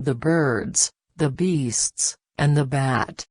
the birds, the beasts, and the bat.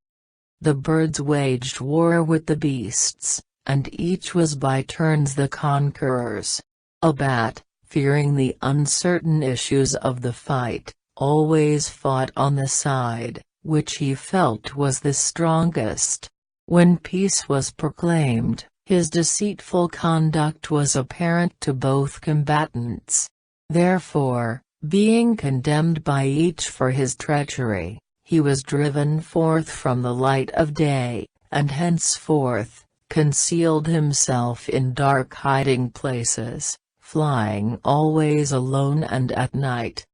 The birds waged war with the beasts, and each was by turns the conquerors. A bat, fearing the uncertain issues of the fight, always fought on the side which he felt was the strongest. When peace was proclaimed, his deceitful conduct was apparent to both combatants. Therefore, being condemned by each for his treachery, he was driven forth from the light of day, and henceforth concealed himself in dark hiding places, flying always alone and at night.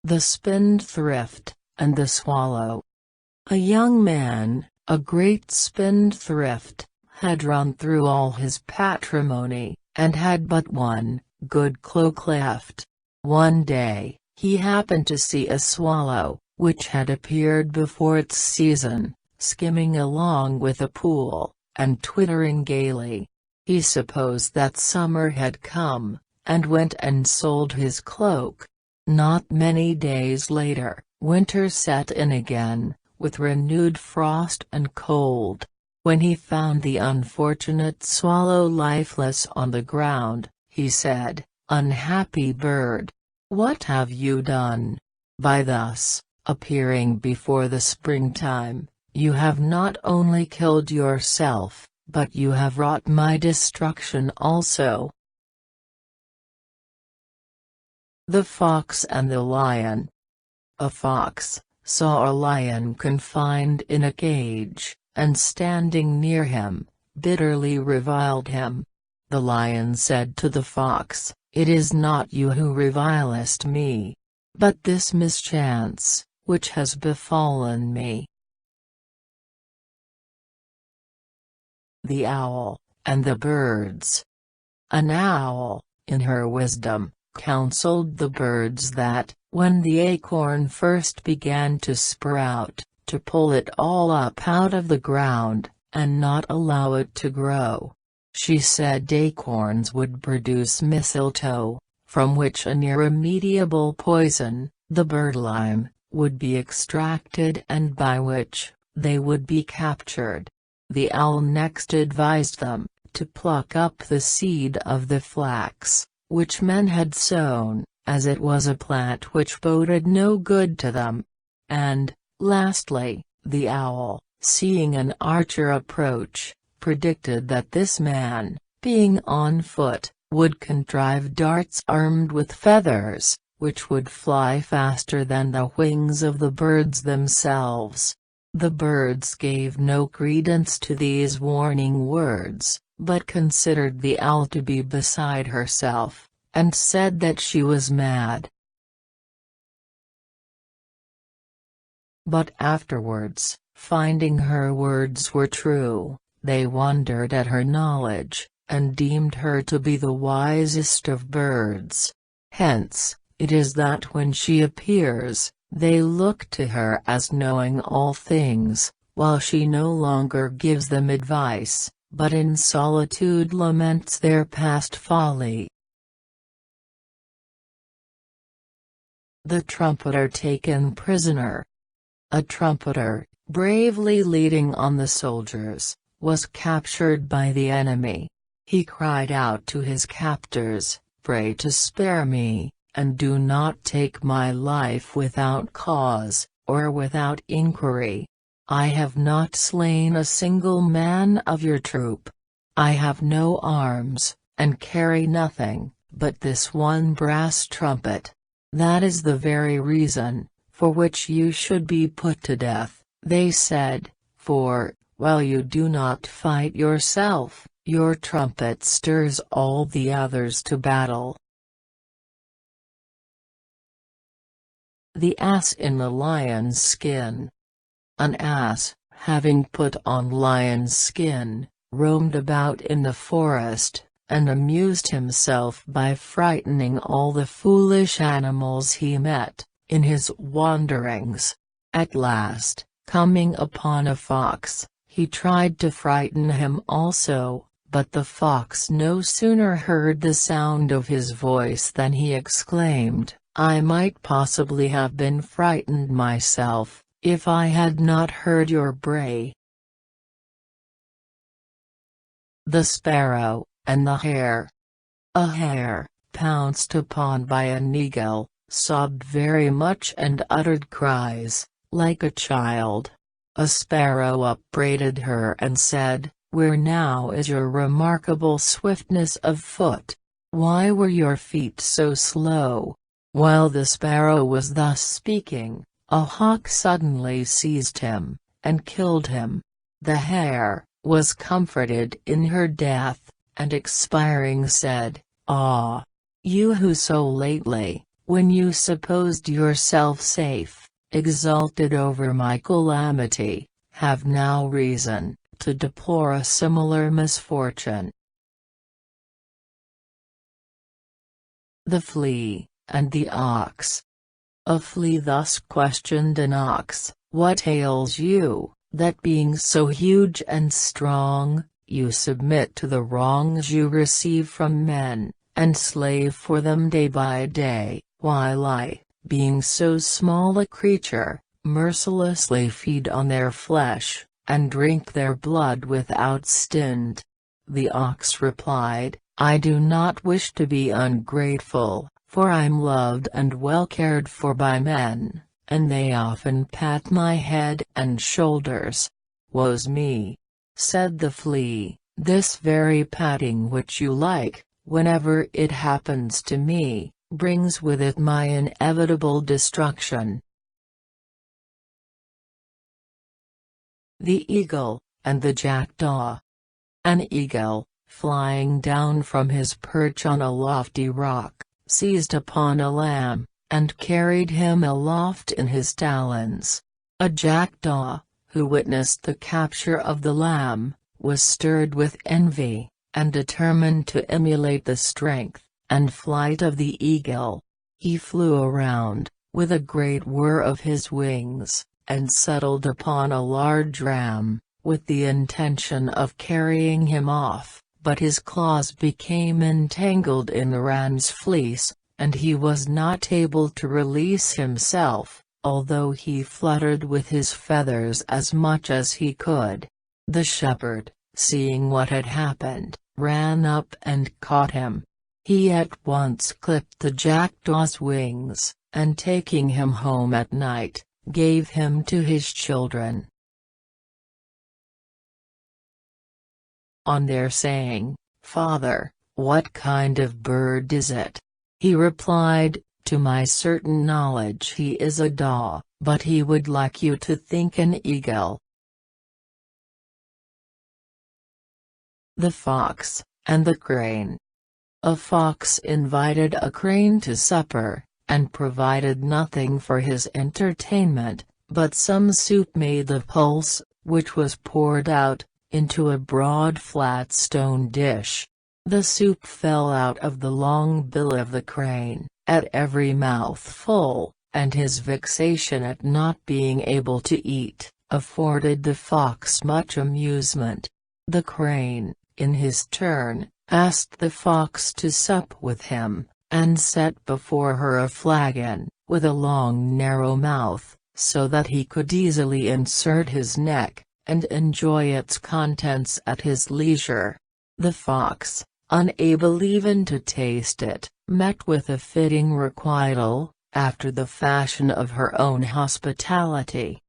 The Spendthrift, and the Swallow. A young man, a great spendthrift, had run through all his patrimony, and had but one good cloak left. One day, he happened to see a swallow, which had appeared before its season, skimming along with a pool, and twittering gaily. He supposed that summer had come, and went and sold his cloak. Not many days later, winter set in again, with renewed frost and cold. When he found the unfortunate swallow lifeless on the ground, he said, "Unhappy bird! What have you done? By thus appearing before the springtime, you have not only killed yourself, but you have wrought my destruction also." The Fox and the Lion. A fox saw a lion confined in a cage, and standing near him, bitterly reviled him. The lion said to the fox, "It is not you who revilest me, but this mischance, which has befallen me." The Owl, and the Birds. An owl, in her wisdom, counseled the birds that, when the acorn first began to sprout, to pull it all up out of the ground, and not allow it to grow. She said acorns would produce mistletoe, from which an irremediable poison, the birdlime, would be extracted and by which they would be captured. The owl next advised them to pluck up the seed of the flax, which men had sown, as it was a plant which boded no good to them. And, lastly, the owl, seeing an archer approach, predicted that this man, being on foot, would contrive darts armed with feathers, which would fly faster than the wings of the birds themselves. The birds gave no credence to these warning words, but considered the owl to be beside herself, and said that she was mad. But afterwards, finding her words were true, they wondered at her knowledge, and deemed her to be the wisest of birds. Hence, it is that when she appears, they look to her as knowing all things, while she no longer gives them advice, but in solitude laments their past folly. The Trumpeter Taken prisoner. A trumpeter, bravely leading on the soldiers, was captured by the enemy. He cried out to his captors, "Pray to spare me, and do not take my life without cause, or without inquiry. I have not slain a single man of your troop. I have no arms, and carry nothing, but this one brass trumpet. That is the very reason, for which you should be put to death," they said, "for, while you do not fight yourself, your trumpet stirs all the others to battle." The Ass in the Lion's Skin. An ass, having put on lion's skin, roamed about in the forest, and amused himself by frightening all the foolish animals he met, in his wanderings. At last, coming upon a fox, he tried to frighten him also, but the fox no sooner heard the sound of his voice than he exclaimed, "I might possibly have been frightened myself, if I had not heard your bray." The Sparrow, and the Hare. A hare, pounced upon by an eagle, sobbed very much and uttered cries, like a child. A sparrow upbraided her and said, "Where now is your remarkable swiftness of foot? Why were your feet so slow?" While the sparrow was thus speaking, a hawk suddenly seized him, and killed him. The hare was comforted in her death, and expiring said, "Ah! You who so lately, when you supposed yourself safe, exulted over my calamity, have now reason to deplore a similar misfortune." The Flea, and the Ox. A flea thus questioned an ox, "What ails you, that being so huge and strong, you submit to the wrongs you receive from men, and slave for them day by day, while I, being so small a creature, mercilessly feed on their flesh, and drink their blood without stint?" The ox replied, "I do not wish to be ungrateful, for I'm loved and well cared for by men, and they often pat my head and shoulders." "Woe's me," said the flea, "this very patting which you like, whenever it happens to me, brings with it my inevitable destruction." The Eagle, and the Jackdaw. An eagle, flying down from his perch on a lofty rock, seized upon a lamb, and carried him aloft in his talons. A jackdaw, who witnessed the capture of the lamb, was stirred with envy, and determined to emulate the strength and flight of the eagle. He flew around, with a great whir of his wings, and settled upon a large ram, with the intention of carrying him off, but his claws became entangled in the ram's fleece, and he was not able to release himself, although he fluttered with his feathers as much as he could. The shepherd, seeing what had happened, ran up and caught him. He at once clipped the jackdaw's wings, and taking him home at night, gave him to his children. On their saying, "Father, what kind of bird is it?" he replied, "To my certain knowledge he is a daw, but he would like you to think an eagle." The Fox, and the Crane. A fox invited a crane to supper, and provided nothing for his entertainment, but some soup made of pulse, which was poured out into a broad flat stone dish. The soup fell out of the long bill of the crane, at every mouthful, and his vexation at not being able to eat, afforded the fox much amusement. The crane, in his turn, asked the fox to sup with him, and set before her a flagon, with a long narrow mouth, so that he could easily insert his neck, and enjoy its contents at his leisure. The fox, unable even to taste it, met with a fitting requital, after the fashion of her own hospitality.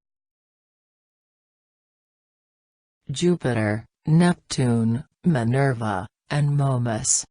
Jupiter, Neptune, Minerva, and Momus.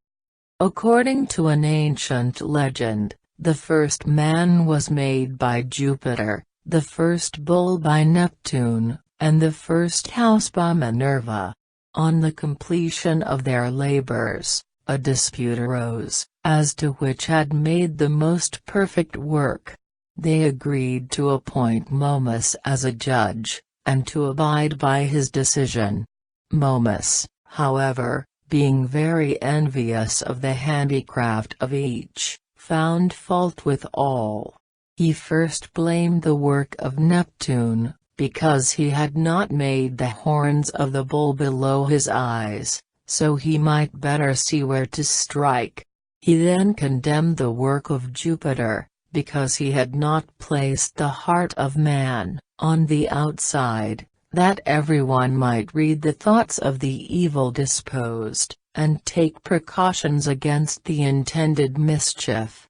According to an ancient legend, the first man was made by Jupiter, the first bull by Neptune, and the first house by Minerva. On the completion of their labors, a dispute arose, as to which had made the most perfect work. They agreed to appoint Momus as a judge, and to abide by his decision. Momus, however, being very envious of the handicraft of each, found fault with all. He first blamed the work of Neptune, because he had not made the horns of the bull below his eyes, so he might better see where to strike. He then condemned the work of Jupiter, because he had not placed the heart of man on the outside, that everyone might read the thoughts of the evil disposed, and take precautions against the intended mischief.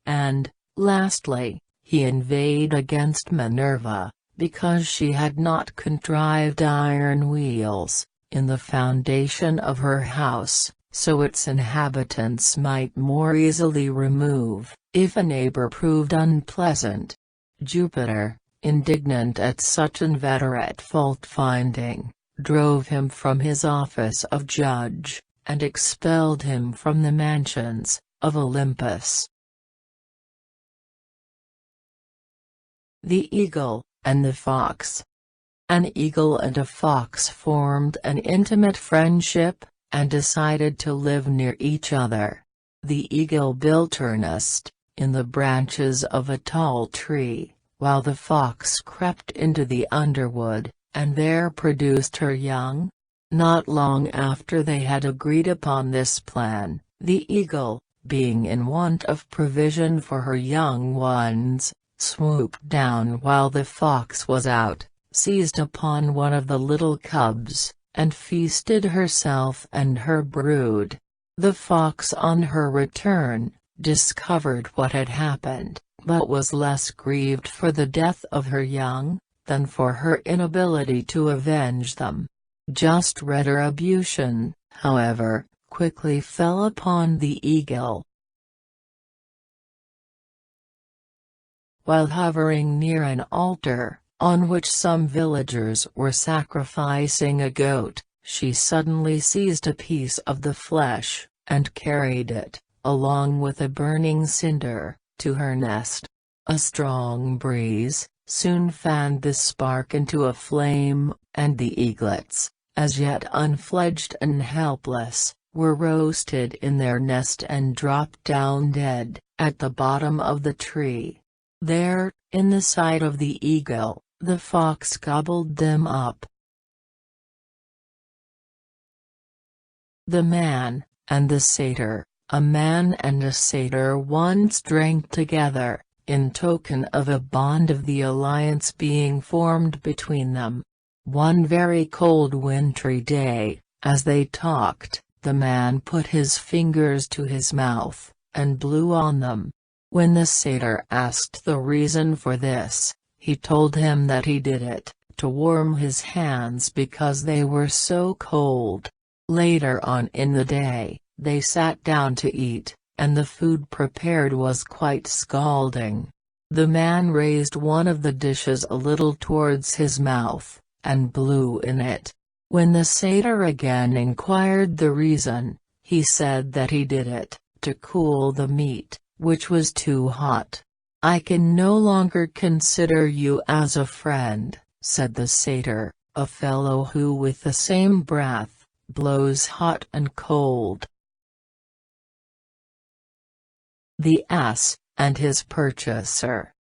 And, lastly, he inveighed against Minerva, because she had not contrived iron wheels in the foundation of her house, so its inhabitants might more easily remove, if a neighbor proved unpleasant. Jupiter, indignant at such inveterate fault-finding, drove him from his office of judge, and expelled him from the mansions of Olympus. The Eagle and the Fox. An eagle and a fox formed an intimate friendship, and decided to live near each other. The eagle built her nest in the branches of a tall tree, while the fox crept into the underwood, and there produced her young. Not long after they had agreed upon this plan, the eagle, being in want of provision for her young ones, swooped down while the fox was out, seized upon one of the little cubs, and feasted herself and her brood. The fox on her return, discovered what had happened, but was less grieved for the death of her young, than for her inability to avenge them. Just retribution, however, quickly fell upon the eagle. While hovering near an altar, on which some villagers were sacrificing a goat, she suddenly seized a piece of the flesh, and carried it, along with a burning cinder, to her nest. A strong breeze soon fanned the spark into a flame, and the eaglets, as yet unfledged and helpless, were roasted in their nest and dropped down dead, at the bottom of the tree. There, in the sight of the eagle, the fox gobbled them up. The Man and the Satyr. A man and a satyr once drank together, in token of a bond of the alliance being formed between them. One very cold wintry day, as they talked, the man put his fingers to his mouth, and blew on them. When the satyr asked the reason for this, he told him that he did it to warm his hands because they were so cold. Later on in the day, they sat down to eat, and the food prepared was quite scalding. The man raised one of the dishes a little towards his mouth, and blew in it. When the satyr again inquired the reason, he said that he did it to cool the meat, which was too hot. "I can no longer consider you as a friend," said the satyr, "a fellow who with the same breath blows hot and cold." The Ass and his Purchaser.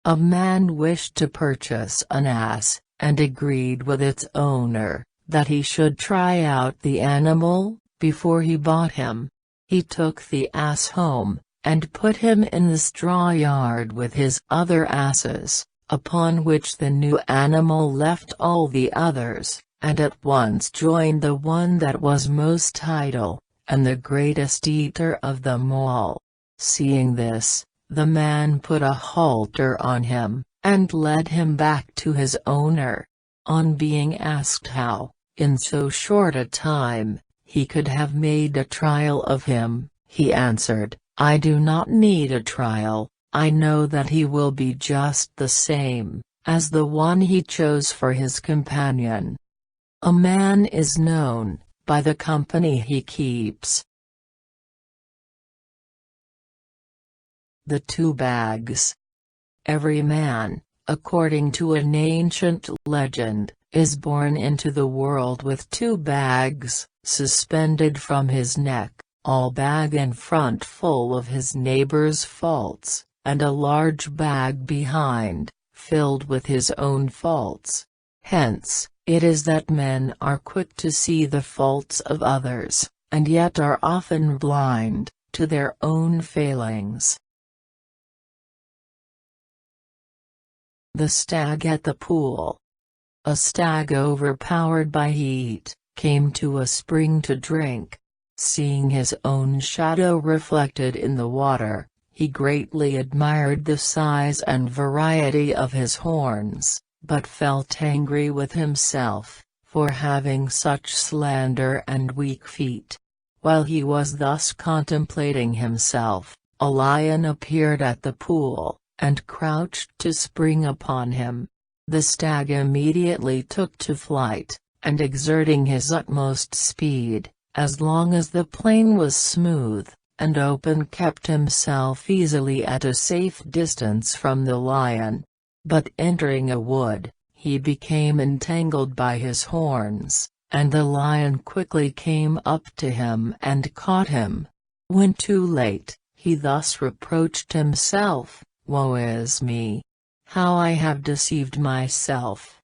A man wished to purchase an ass, and agreed with its owner that he should try out the animal before he bought him. He took the ass home, and put him in the straw yard with his other asses, upon which the new animal left all the others, and at once joined the one that was most idle, and the greatest eater of them all. Seeing this, the man put a halter on him, and led him back to his owner. On being asked how, in so short a time, he could have made a trial of him, he answered, "I do not need a trial, I know that he will be just the same as the one he chose for his companion." A man is known by the company he keeps. The Two Bags. Every man, according to an ancient legend, is born into the world with two bags suspended from his neck, all bag in front full of his neighbor's faults, and a large bag behind, filled with his own faults. Hence, It is that men are quick to see the faults of others, and yet are often blind to their own failings. The stag at the pool. A stag overpowered by heat, came to a spring to drink. Seeing his own shadow reflected in the water, he greatly admired the size and variety of his horns, but felt angry with himself, for having such slender and weak feet. While he was thus contemplating himself, a lion appeared at the pool, and crouched to spring upon him. The stag immediately took to flight, and exerting his utmost speed, as long as the plain was smooth and open, kept himself easily at a safe distance from the lion. But entering a wood, he became entangled by his horns, and the lion quickly came up to him and caught him. When too late, he thus reproached himself, "Woe is me! How I have deceived myself!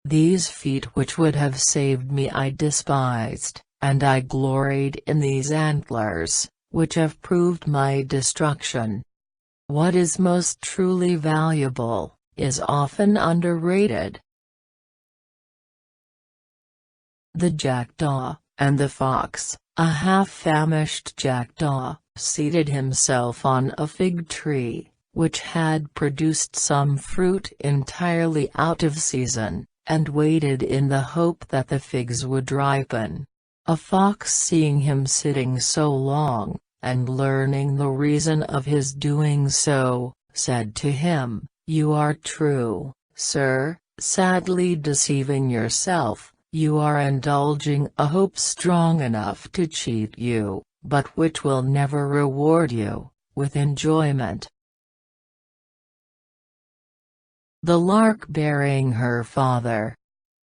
These feet which would have saved me I despised, and I gloried in these antlers, which have proved my destruction." What is most truly valuable, is often underrated. The jackdaw, and the fox. A half-famished jackdaw seated himself on a fig tree, which had produced some fruit entirely out of season, and waited in the hope that the figs would ripen. A fox, seeing him sitting so long, and learning the reason of his doing so, said to him, "You are true, sir, sadly deceiving yourself. You are indulging a hope strong enough to cheat you, but which will never reward you with enjoyment." The lark burying her father.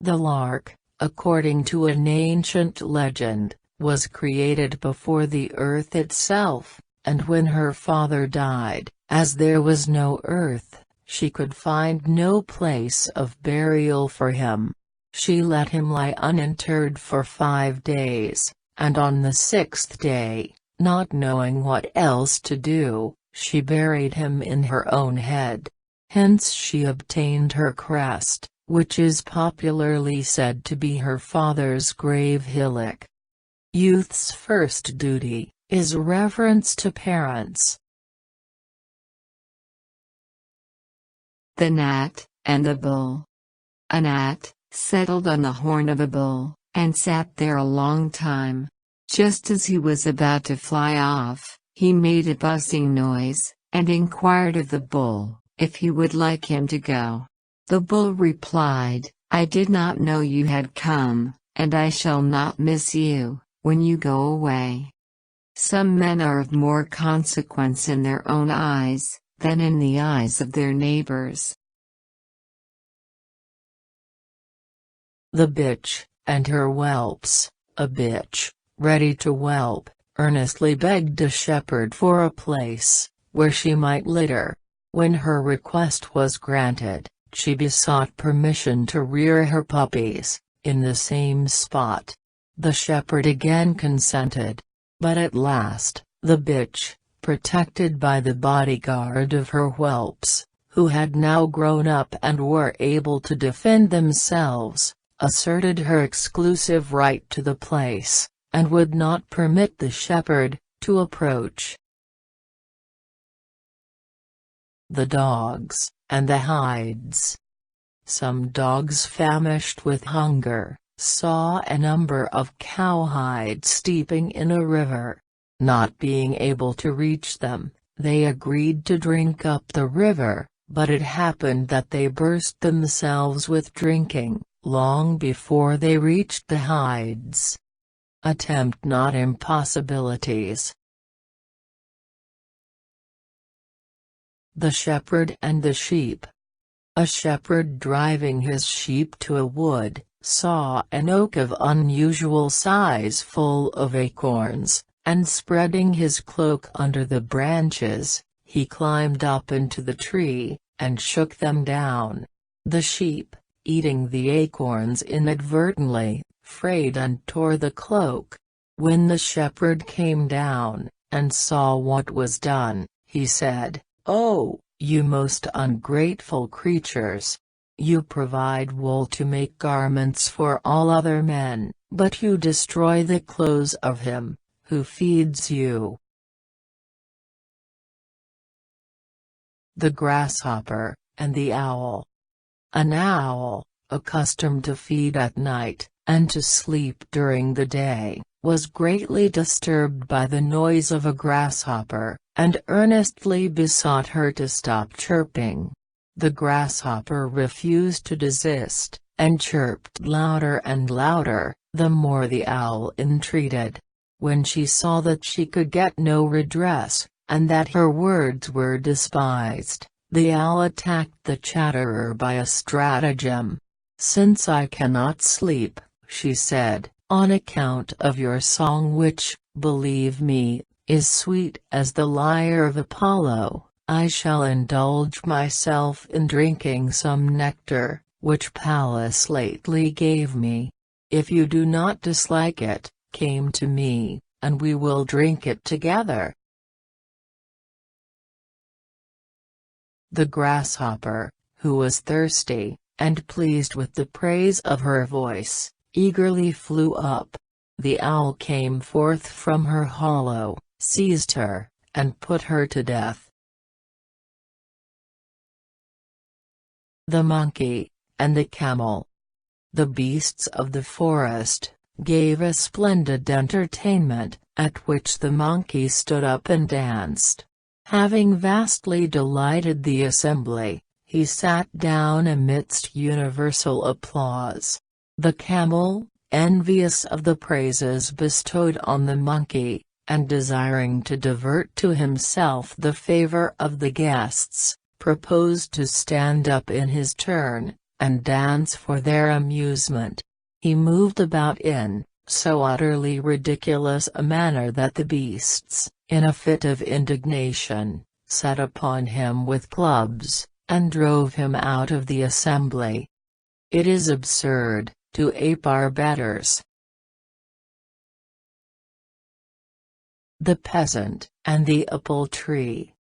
The lark, according to an ancient legend, was created before the earth itself, and when her father died, as there was no earth, she could find no place of burial for him. She let him lie uninterred for 5 days, and on the 6th day, not knowing what else to do, she buried him in her own head. Hence she obtained her crest, which is popularly said to be her father's grave hillock. Youth's first duty is reverence to parents. The gnat, and the bull. A gnat settled on the horn of a bull, and sat there a long time. Just as he was about to fly off, he made a buzzing noise, and inquired of the bull, if he would like him to go. The bull replied, "I did not know you had come, and I shall not miss you, when you go away." Some men are of more consequence in their own eyes, than in the eyes of their neighbors. The bitch, and her whelps. A bitch, ready to whelp, earnestly begged a shepherd for a place, where she might litter. When her request was granted, she besought permission to rear her puppies, in the same spot. The shepherd again consented. But at last, the bitch, protected by the bodyguard of her whelps, who had now grown up and were able to defend themselves, asserted her exclusive right to the place, and would not permit the shepherd to approach. The dogs, and the hides. Some dogs famished with hunger, saw a number of cowhides steeping in a river. Not being able to reach them, they agreed to drink up the river, but it happened that they burst themselves with drinking, long before they reached the hides. Attempt not impossibilities. The shepherd and the sheep. A shepherd driving his sheep to a wood, saw an oak of unusual size full of acorns, and spreading his cloak under the branches, he climbed up into the tree, and shook them down. The sheep, eating the acorns inadvertently, frayed and tore the cloak. When the shepherd came down, and saw what was done, he said, "Oh, you most ungrateful creatures! You provide wool to make garments for all other men, but you destroy the clothes of him who feeds you." The grasshopper and the owl. An owl, accustomed to feed at night, and to sleep during the day, was greatly disturbed by the noise of a grasshopper, and earnestly besought her to stop chirping. The grasshopper refused to desist, and chirped louder and louder, the more the owl entreated. When she saw that she could get no redress, and that her words were despised, the owl attacked the chatterer by a stratagem. "Since I cannot sleep," she said, "on account of your song which, believe me, is sweet as the lyre of Apollo, I shall indulge myself in drinking some nectar, which Pallas lately gave me. If you do not dislike it, come to me, and we will drink it together." The grasshopper, who was thirsty, and pleased with the praise of her voice, eagerly flew up. The owl came forth from her hollow, seized her, and put her to death. The monkey and the camel. The beasts of the forest gave a splendid entertainment, at which the monkey stood up and danced. Having vastly delighted the assembly, he sat down amidst universal applause. The camel, envious of the praises bestowed on the monkey, and desiring to divert to himself the favor of the guests, proposed to stand up in his turn, and dance for their amusement. He moved about in so utterly ridiculous a manner that the beasts, in a fit of indignation, set upon him with clubs, and drove him out of the assembly. It is absurd to ape our betters. The peasant and the apple tree.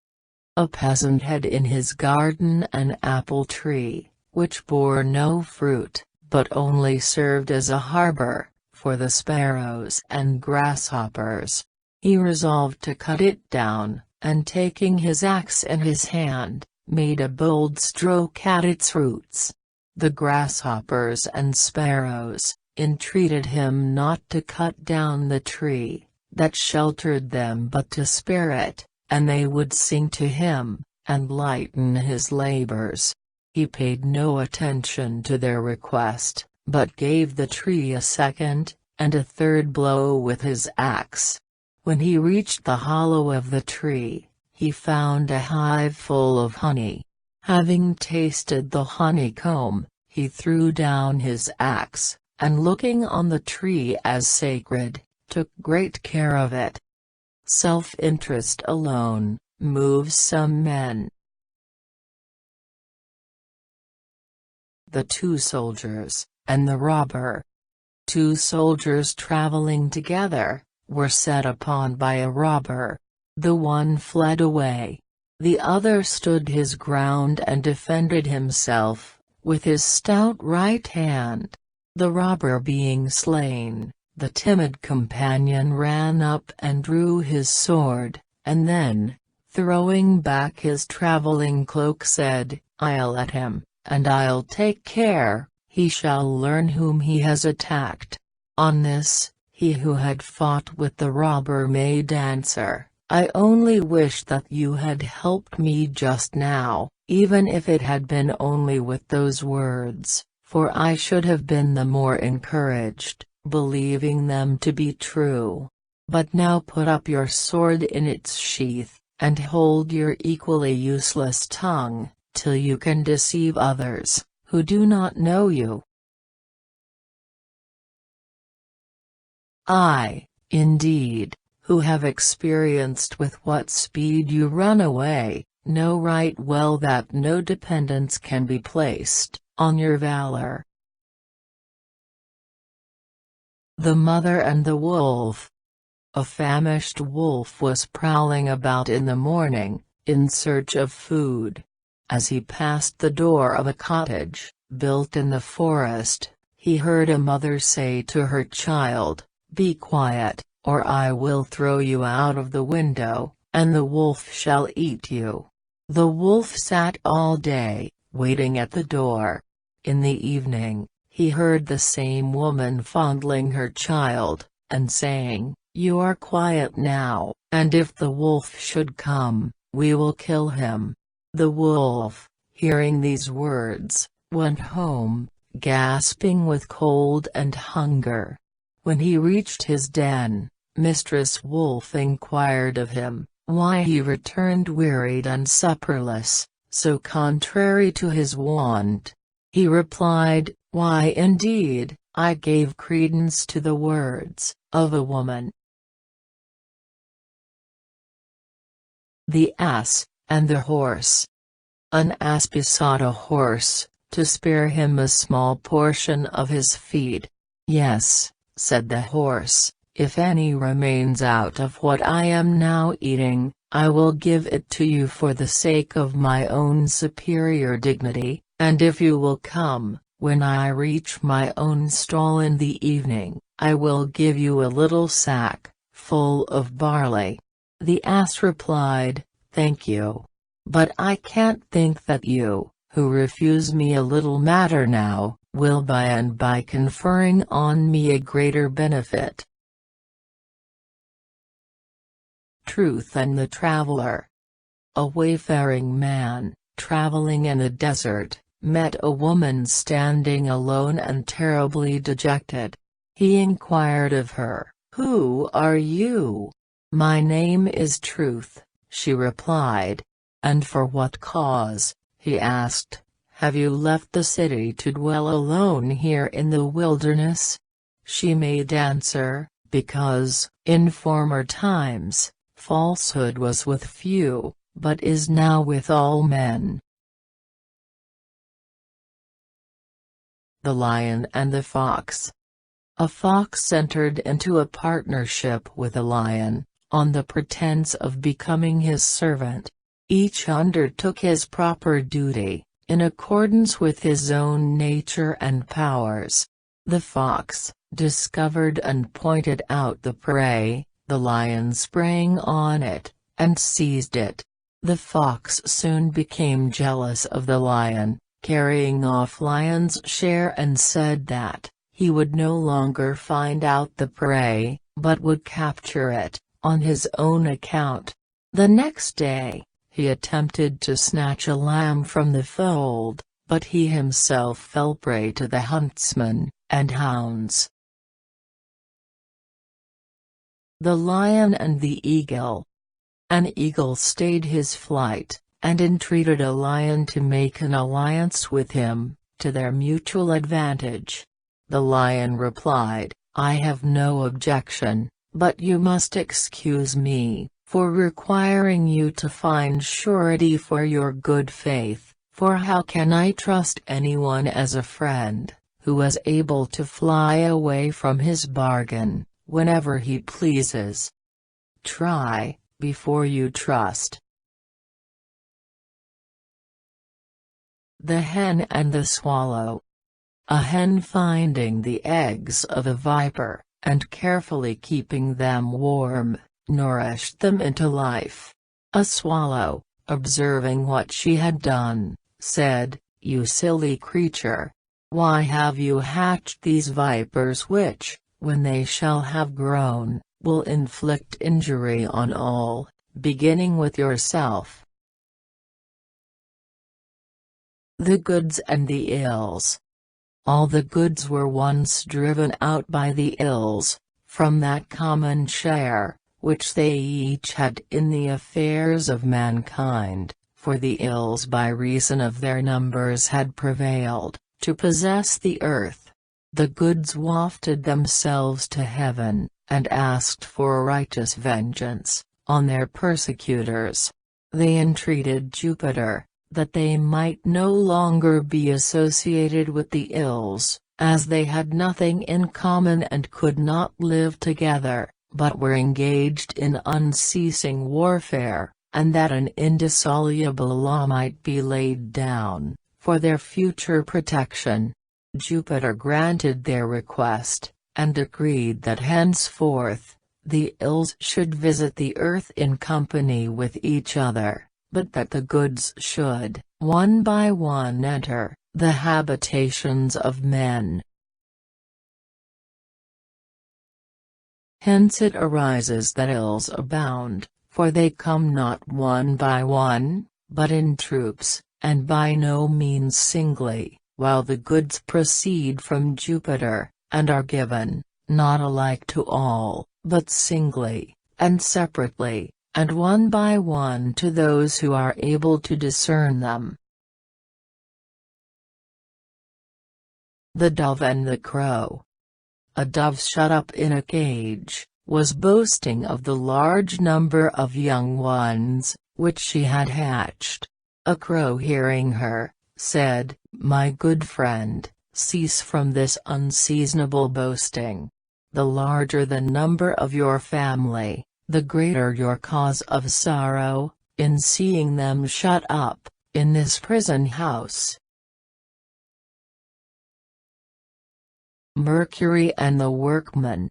A peasant had in his garden an apple tree, which bore no fruit, but only served as a harbor for the sparrows and grasshoppers. He resolved to cut it down, and taking his axe in his hand, made a bold stroke at its roots. The grasshoppers and sparrows entreated him not to cut down the tree that sheltered them, but to spare it, and they would sing to him, and lighten his labors. He paid no attention to their request, but gave the tree a second, and a third blow with his axe. When he reached the hollow of the tree, he found a hive full of honey. Having tasted the honeycomb, he threw down his axe, and looking on the tree as sacred, took great care of it. Self-interest alone moves some men. The two soldiers and the robber. Two soldiers traveling together were set upon by a robber. The one fled away. The other stood his ground and defended himself with his stout right hand. The robber being slain, the timid companion ran up and drew his sword, and then, throwing back his traveling cloak, said, "I'll at him, and I'll take care he shall learn whom he has attacked." On this, he who had fought with the robber made answer, "I only wish that you had helped me just now, even if it had been only with those words, for I should have been the more encouraged, believing them to be true. But now put up your sword in its sheath, and hold your equally useless tongue, till you can deceive others, who do not know you." I, indeed, who have experienced with what speed you run away, know right well that no dependence can be placed on your valor. The Mother and the Wolf. A famished wolf was prowling about in the morning, in search of food. As he passed the door of a cottage, built in the forest, he heard a mother say to her child, "Be quiet, or I will throw you out of the window, and the wolf shall eat you." The wolf sat all day, waiting at the door. In the evening, he heard the same woman fondling her child, and saying, "You are quiet now, and if the wolf should come, we will kill him." The wolf, hearing these words, went home, gasping with cold and hunger. When he reached his den, Mistress Wolf inquired of him, why he returned wearied and supperless, so contrary to his wont. He replied, "Why indeed, I gave credence to the words of a woman." The Ass and the Horse. An ass besought a horse, to spare him a small portion of his feed. "Yes," said the horse, "if any remains out of what I am now eating, I will give it to you for the sake of my own superior dignity, and if you will come, when I reach my own stall in the evening, I will give you a little sack, full of barley." The ass replied, "Thank you. But I can't think that you, who refuse me a little matter now, will by and by conferring on me a greater benefit." Truth and the Traveler. A wayfaring man, traveling in a desert, met a woman standing alone and terribly dejected. He inquired of her, "Who are you?" "My name is Truth," she replied. "And for what cause?" he asked. "Have you left the city to dwell alone here in the wilderness?" She made answer, "Because, in former times, falsehood was with few, but is now with all men." The Lion and the Fox. A fox entered into a partnership with a lion, on the pretense of becoming his servant. Each undertook his proper duty, in accordance with his own nature and powers. The fox discovered and pointed out the prey, the lion sprang on it, and seized it. The fox soon became jealous of the lion, carrying off lion's share, and said that he would no longer find out the prey, but would capture it, on his own account. The next day, he attempted to snatch a lamb from the fold, but he himself fell prey to the huntsmen and hounds. The Lion and the Eagle. An eagle stayed his flight, and entreated a lion to make an alliance with him, to their mutual advantage. The lion replied, "I have no objection, but you must excuse me for requiring you to find surety for your good faith, for how can I trust anyone as a friend, who is able to fly away from his bargain, whenever he pleases? Try, before you trust." The Hen and the Swallow. A hen, finding the eggs of a viper, and carefully keeping them warm, nourished them into life. A swallow, observing what she had done, said, "You silly creature! Why have you hatched these vipers which, when they shall have grown, will inflict injury on all, beginning with yourself?" The Goods and the Ills. All the goods were once driven out by the ills, from that common share, which they each had in the affairs of mankind, for the ills by reason of their numbers had prevailed, to possess the earth. The goods wafted themselves to heaven, and asked for a righteous vengeance, on their persecutors. They entreated Jupiter, that they might no longer be associated with the ills, as they had nothing in common and could not live together, but were engaged in unceasing warfare, and that an indissoluble law might be laid down, for their future protection. Jupiter granted their request, and decreed that henceforth, the ills should visit the earth in company with each other, but that the goods should, one by one, enter the habitations of men. Hence it arises that ills abound, for they come not one by one, but in troops, and by no means singly, while the goods proceed from Jupiter, and are given, not alike to all, but singly, and separately, and one by one to those who are able to discern them. The Dove and the Crow. A dove shut up in a cage, was boasting of the large number of young ones, which she had hatched. A crow, hearing her, said, "My good friend, cease from this unseasonable boasting. The larger the number of your family, the greater your cause of sorrow, in seeing them shut up, in this prison house." Mercury and the Workman.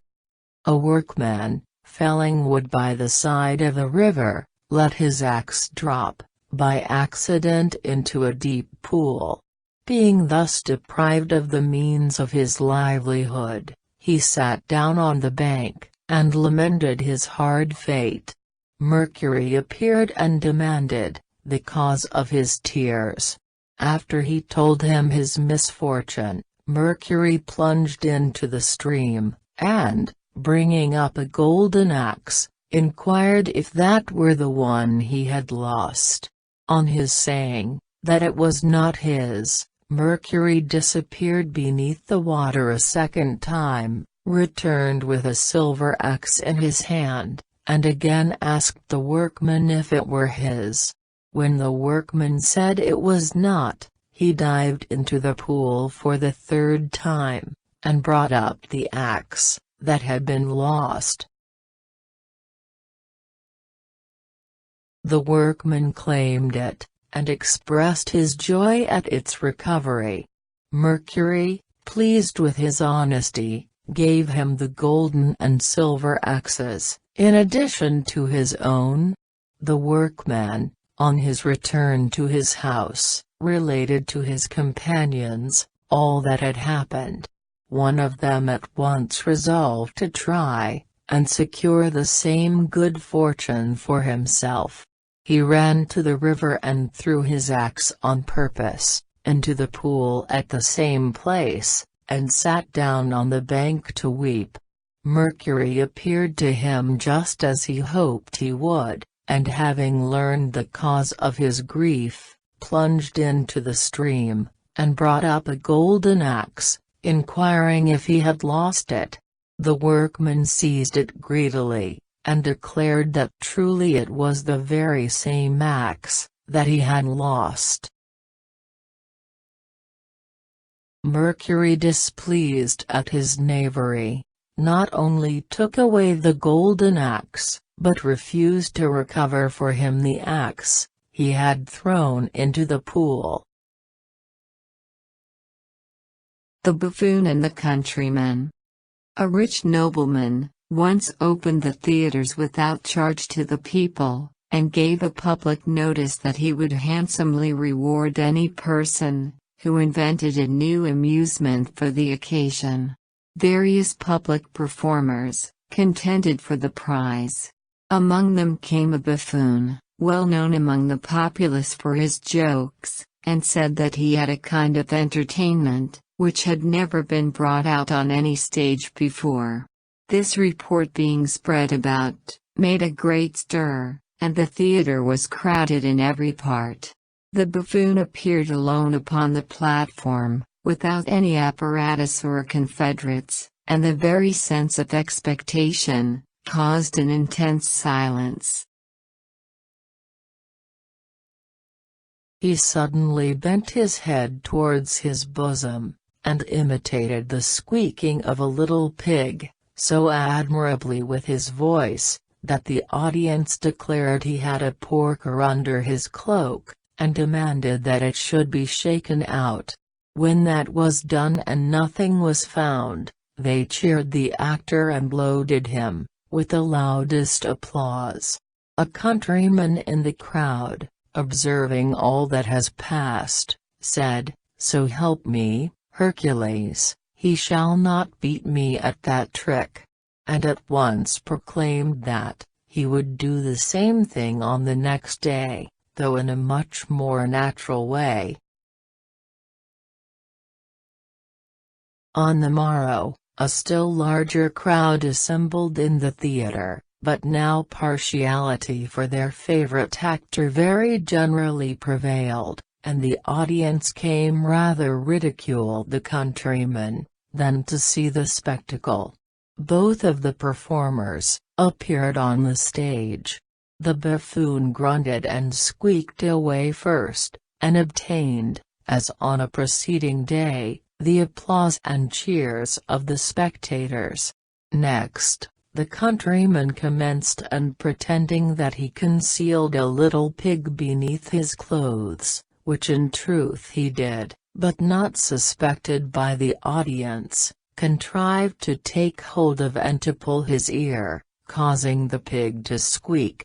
A workman, felling wood by the side of a river, let his axe drop, by accident, into a deep pool. Being thus deprived of the means of his livelihood, he sat down on the bank, and lamented his hard fate. Mercury appeared and demanded the cause of his tears. After he told him his misfortune, Mercury plunged into the stream, and, bringing up a golden axe, inquired if that were the one he had lost. On his saying that it was not his, Mercury disappeared beneath the water a second time, returned with a silver axe in his hand, and again asked the workman if it were his. When the workman said it was not, he dived into the pool for the third time, and brought up the axe that had been lost. The workman claimed it, and expressed his joy at its recovery. Mercury, pleased with his honesty, gave him the golden and silver axes, in addition to his own. The workman, on his return to his house, related to his companions all that had happened. One of them at once resolved to try and secure the same good fortune for himself. He ran to the river and threw his axe on purpose into the pool at the same place, and sat down on the bank to weep. Mercury appeared to him just as he hoped he would, and having learned the cause of his grief, plunged into the stream, and brought up a golden axe, inquiring if he had lost it. The workman seized it greedily, and declared that truly it was the very same axe that he had lost. Mercury, displeased at his knavery, not only took away the golden axe, but refused to recover for him the axe he had thrown into the pool. The Buffoon and the Countryman. A rich nobleman once opened the theaters without charge to the people, and gave a public notice that he would handsomely reward any person who invented a new amusement for the occasion. Various public performers contended for the prize. Among them came a buffoon, well known among the populace for his jokes, and said that he had a kind of entertainment which had never been brought out on any stage before. This report, being spread about, made a great stir, and the theater was crowded in every part. The buffoon appeared alone upon the platform, without any apparatus or confederates, and the very sense of expectation caused an intense silence. He suddenly bent his head towards his bosom, and imitated the squeaking of a little pig, so admirably with his voice, that the audience declared he had a porker under his cloak, and demanded that it should be shaken out. When that was done and nothing was found, they cheered the actor and lauded him, with the loudest applause. A countryman in the crowd, observing all that has passed, said, "So help me, Hercules, he shall not beat me at that trick," and at once proclaimed that he would do the same thing on the next day, though in a much more natural way. On the morrow, a still larger crowd assembled in the theatre, but now partiality for their favorite actor very generally prevailed, and the audience came rather ridicule the countryman, than to see the spectacle. Both of the performers appeared on the stage. The buffoon grunted and squeaked away first, and obtained, as on a preceding day, the applause and cheers of the spectators. Next, the countryman commenced, and pretending that he concealed a little pig beneath his clothes, which in truth he did, but not suspected by the audience, contrived to take hold of and to pull his ear, causing the pig to squeak.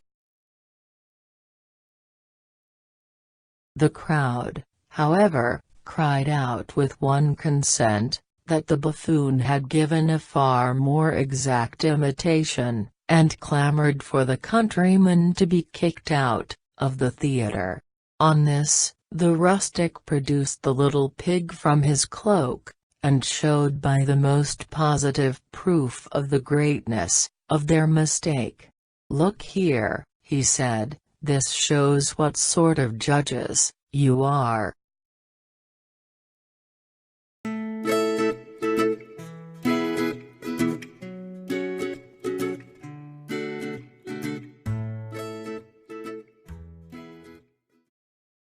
The crowd, however, cried out with one consent, that the buffoon had given a far more exact imitation, and clamored for the countryman to be kicked out of the theatre. On this, the rustic produced the little pig from his cloak, and showed by the most positive proof of the greatness of their mistake. "Look here," he said, "this shows what sort of judges you are.